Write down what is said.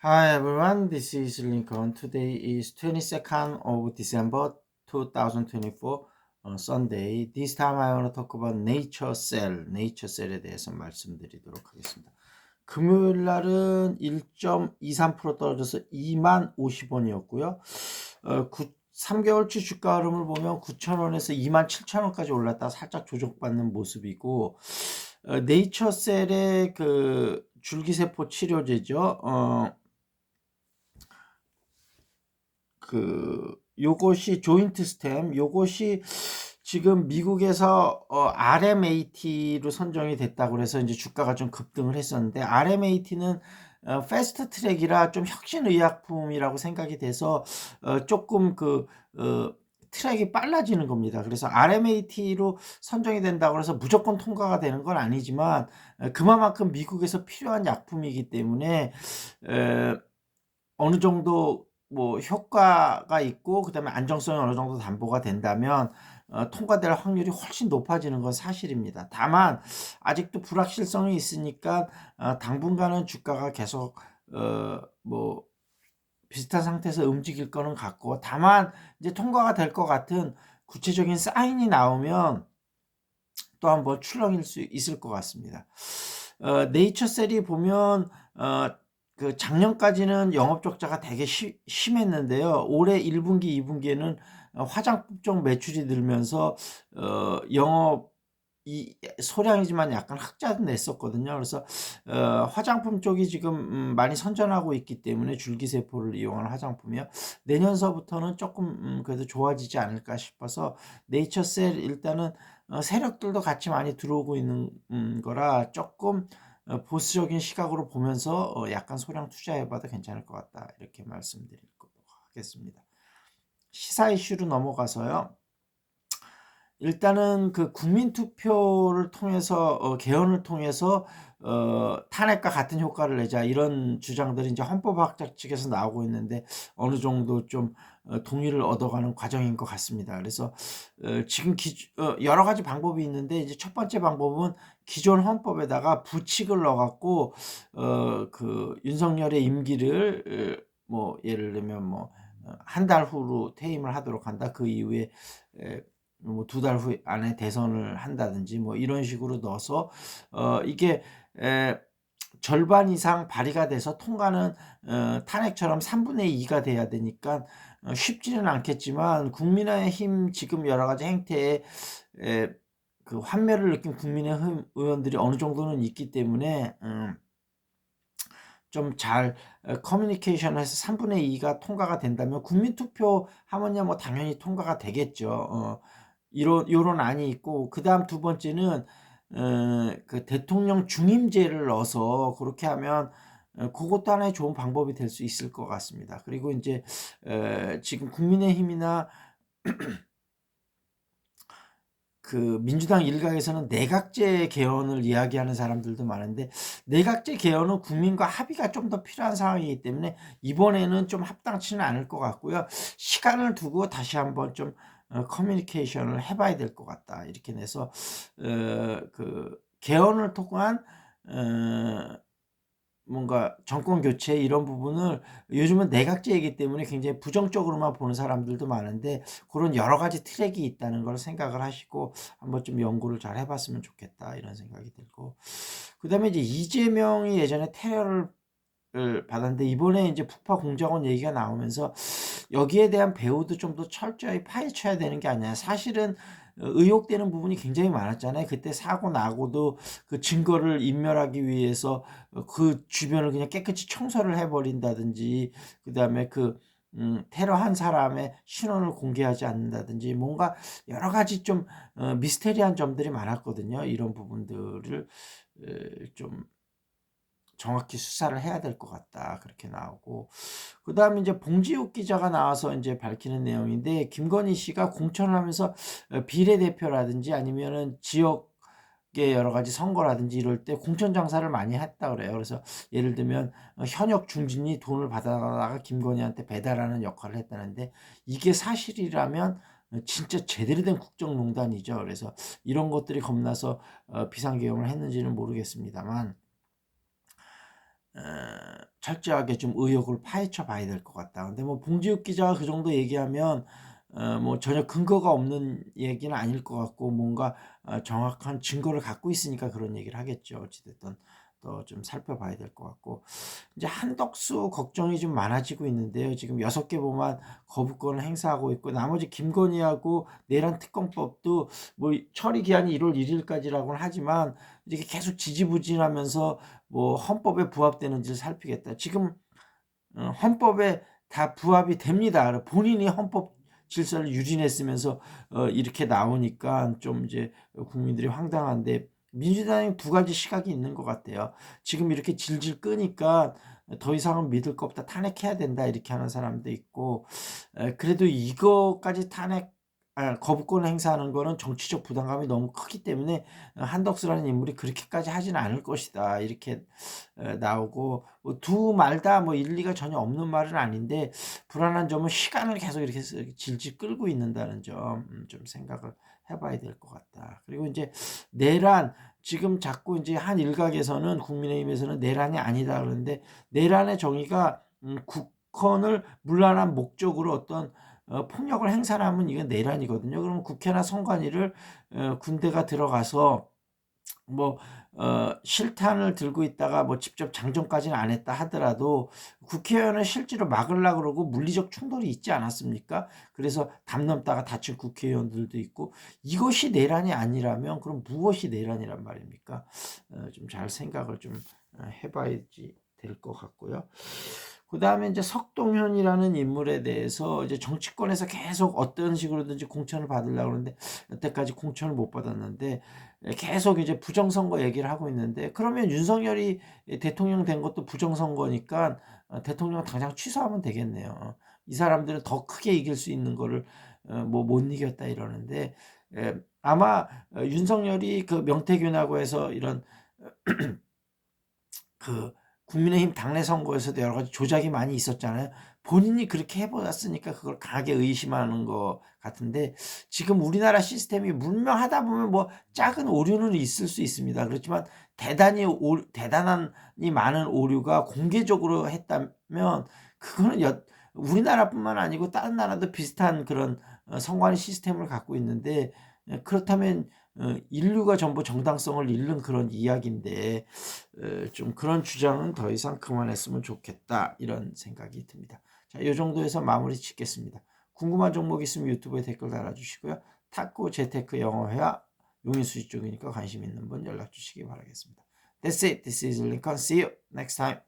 Hi everyone, this is Lincoln. Today is 22nd of December 2024, Sunday. This time I want to talk about nature cell에 대해서 말씀드리도록 하겠습니다. 금요일 날은 1.23% 떨어져서 2만 50원이었고요. 3개월치 주가 흐름을 보면 9,000원에서 27,000원까지 올랐다 살짝 조정받는 모습이고, 네이처 셀의 그 줄기세포 치료제죠. 요것이 조인트 스템, 요것이 지금 미국에서 RMAT로 선정이 됐다고 그래서 이제 주가가 좀 급등을 했었는데, RMAT는 패스트 트랙이라 좀 혁신 의약품이라고 생각이 돼서 조금 트랙이 빨라지는 겁니다. 그래서 RMAT로 선정이 된다고 해서 무조건 통과가 되는 건 아니지만, 그만큼 미국에서 필요한 약품이기 때문에 어느 정도 뭐 효과가 있고 그다음에 안정성이 어느 정도 담보가 된다면 통과될 확률이 훨씬 높아지는 건 사실입니다. 다만 아직도 불확실성이 있으니까 당분간은 주가가 계속 뭐 비슷한 상태에서 움직일 거는 같고, 다만 이제 통과가 될 것 같은 구체적인 사인이 나오면 또 한번 출렁일 수 있을 것 같습니다. 네이처셀이 보면 그 작년까지는 영업 적자가 되게 심했는데요. 올해 1분기, 2분기에는 화장품 쪽 매출이 늘면서 영업 이 소량이지만 약간 흑자도 냈었거든요. 그래서 화장품 쪽이 지금 많이 선전하고 있기 때문에 줄기세포를 이용한 화장품이요. 내년서부터는 조금 그래도 좋아지지 않을까 싶어서 네이처셀 일단은 세력들도 같이 많이 들어오고 있는 거라 조금 보수적인 시각으로 보면서 약간 소량 투자해봐도 괜찮을 것 같다, 이렇게 말씀드리도록 하겠습니다. 시사 이슈로 넘어가서요. 일단은 그 국민투표를 통해서 개헌을 통해서 탄핵과 같은 효과를 내자, 이런 주장들이 이제 헌법학자 측에서 나오고 있는데 어느 정도 좀 동의를 얻어가는 과정인 것 같습니다. 그래서 지금 여러 가지 방법이 있는데, 이제 첫 번째 방법은 기존 헌법에다가 부칙을 넣어갖고 그 윤석열의 임기를 뭐 예를 들면 뭐 한 달 후로 퇴임을 하도록 한다. 그 이후에 뭐 2달 후 안에 대선을 한다든지 뭐 이런 식으로 넣어서 이게 절반 이상 발의가 돼서 통과는 탄핵처럼 3분의 2가 돼야 되니까 쉽지는 않겠지만, 국민의힘 지금 여러 가지 행태에 그 환멸을 느낀 국민의힘 의원들이 어느 정도는 있기 때문에 좀 잘 커뮤니케이션해서 3분의 2가 통과가 된다면 국민투표 하면야 뭐 당연히 통과가 되겠죠. 요런 안이 있고, 그다음 두 번째는 그 대통령 중임제를 넣어서 그렇게 하면 그것도 하나의 좋은 방법이 될 수 있을 것 같습니다. 그리고 이제 지금 국민의힘이나 그 민주당 일각에서는 내각제 개헌을 이야기하는 사람들도 많은데, 내각제 개헌은 국민과 합의가 좀 더 필요한 상황이기 때문에 이번에는 좀 합당치는 않을 것 같고요. 시간을 두고 다시 한번 좀 커뮤니케이션을 해봐야 될 것 같다, 이렇게 내서 그 개헌을 통한 뭔가 정권 교체 이런 부분을, 요즘은 내각제이기 때문에 굉장히 부정적으로만 보는 사람들도 많은데 그런 여러 가지 트랙이 있다는 걸 생각을 하시고 한번 좀 연구를 잘 해봤으면 좋겠다, 이런 생각이 들고, 그다음에 이제 이재명이 예전에 테러를 받았는데 이번에 이제 북파 공작원 얘기가 나오면서 여기에 대한 배후도 좀 더 철저히 파헤쳐야 되는 게 아니냐. 사실은 의혹되는 부분이 굉장히 많았잖아요. 그때 사고 나고도 그 증거를 인멸하기 위해서 그 주변을 그냥 깨끗이 청소를 해버린다든지, 그다음에 테러한 사람의 신원을 공개하지 않는다든지, 뭔가 여러 가지 좀 미스테리한 점들이 많았거든요. 이런 부분들을 좀 정확히 수사를 해야 될 것 같다, 그렇게 나오고, 그다음에 이제 봉지욱 기자가 나와서 이제 밝히는 내용인데, 김건희 씨가 공천을 하면서 비례대표라든지 아니면은 지역의 여러 가지 선거라든지 이럴 때 공천 장사를 많이 했다 그래요. 그래서 예를 들면 현역 중진이 돈을 받아다가 김건희한테 배달하는 역할을 했다는데, 이게 사실이라면 진짜 제대로 된 국정농단이죠. 그래서 이런 것들이 겁나서 비상계엄을 했는지는 모르겠습니다만, 철저하게 좀 의혹을 파헤쳐 봐야 될 것 같다. 근데 뭐 봉지욱 기자가 그 정도 얘기하면 뭐 전혀 근거가 없는 얘기는 아닐 것 같고 뭔가 정확한 증거를 갖고 있으니까 그런 얘기를 하겠죠. 어찌됐든 또 좀 살펴봐야 될 것 같고 이제 한덕수 걱정이 좀 많아지고 있는데요. 지금 6개 법안 거부권을 행사하고 있고 나머지 김건희하고 내란 특검법도 뭐 처리 기한이 1월 1일까지라고는 하지만 이렇게 계속 지지부진하면서 뭐 헌법에 부합되는지를 살피겠다. 지금 헌법에 다 부합이 됩니다. 본인이 헌법 질서를 유린했으면서 이렇게 나오니까 좀 이제 국민들이 황당한데 민주당이 두 가지 시각이 있는 것 같아요. 지금 이렇게 질질 끄니까 더 이상은 믿을 거 없다. 탄핵해야 된다. 이렇게 하는 사람도 있고 그래도 이거까지 거부권 행사하는 거는 정치적 부담감이 너무 크기 때문에 한덕수라는 인물이 그렇게까지 하지는 않을 것이다. 이렇게 나오고 두 말 다 뭐 일리가 전혀 없는 말은 아닌데 불안한 점은 시간을 계속 이렇게 질질 끌고 있는다는 점 좀 생각을 해봐야 될 것 같다. 그리고 이제 내란 지금 자꾸 이제 한 일각에서는 국민의힘에서는 내란이 아니다 그러는데 내란의 정의가 국헌을 문란한 목적으로 어떤 폭력을 행사하면 이건 내란이거든요. 그러면 국회나 선관위를 군대가 들어가서 뭐 실탄을 들고 있다가 뭐 직접 장전까지는 안 했다 하더라도 국회의원은 실제로 막으려고 그러고 물리적 충돌이 있지 않았습니까? 그래서 담 넘다가 다친 국회의원들도 있고 이것이 내란이 아니라면 그럼 무엇이 내란이란 말입니까? 좀 잘 생각을 좀 해봐야지 될 것 같고요. 그 다음에 이제 석동현이라는 인물에 대해서 이제 정치권에서 계속 어떤 식으로든지 공천을 받으려고 하는데 여태까지 공천을 못 받았는데 계속 이제 부정선거 얘기를 하고 있는데 그러면 윤석열이 대통령 된 것도 부정선거니까 대통령 당장 취소하면 되겠네요. 이 사람들은 더 크게 이길 수 있는 거를 뭐 못 이겼다 이러는데 아마 윤석열이 그 명태균하고 해서 이런 그 국민의힘 당내 선거에서도 여러 가지 조작이 많이 있었잖아요. 본인이 그렇게 해보았으니까 그걸 강하게 의심하는 것 같은데 지금 우리나라 시스템이 문명하다 보면 뭐 작은 오류는 있을 수 있습니다. 그렇지만 대단히 많은 오류가 공개적으로 했다면 그거는 우리나라뿐만 아니고 다른 나라도 비슷한 그런 선관위 시스템을 갖고 있는데 그렇다면 인류가 전부 정당성을 잃는 그런 이야기인데 좀 그런 주장은 더 이상 그만했으면 좋겠다 이런 생각이 듭니다. 자, 이 정도에서 마무리 짓겠습니다. 궁금한 종목 있으면 유튜브에 댓글 달아주시고요. 탁구 재테크 영어회화 용인수지 쪽이니까 관심 있는 분 연락 주시기 바라겠습니다. That's it. This is Lincoln. See you next time.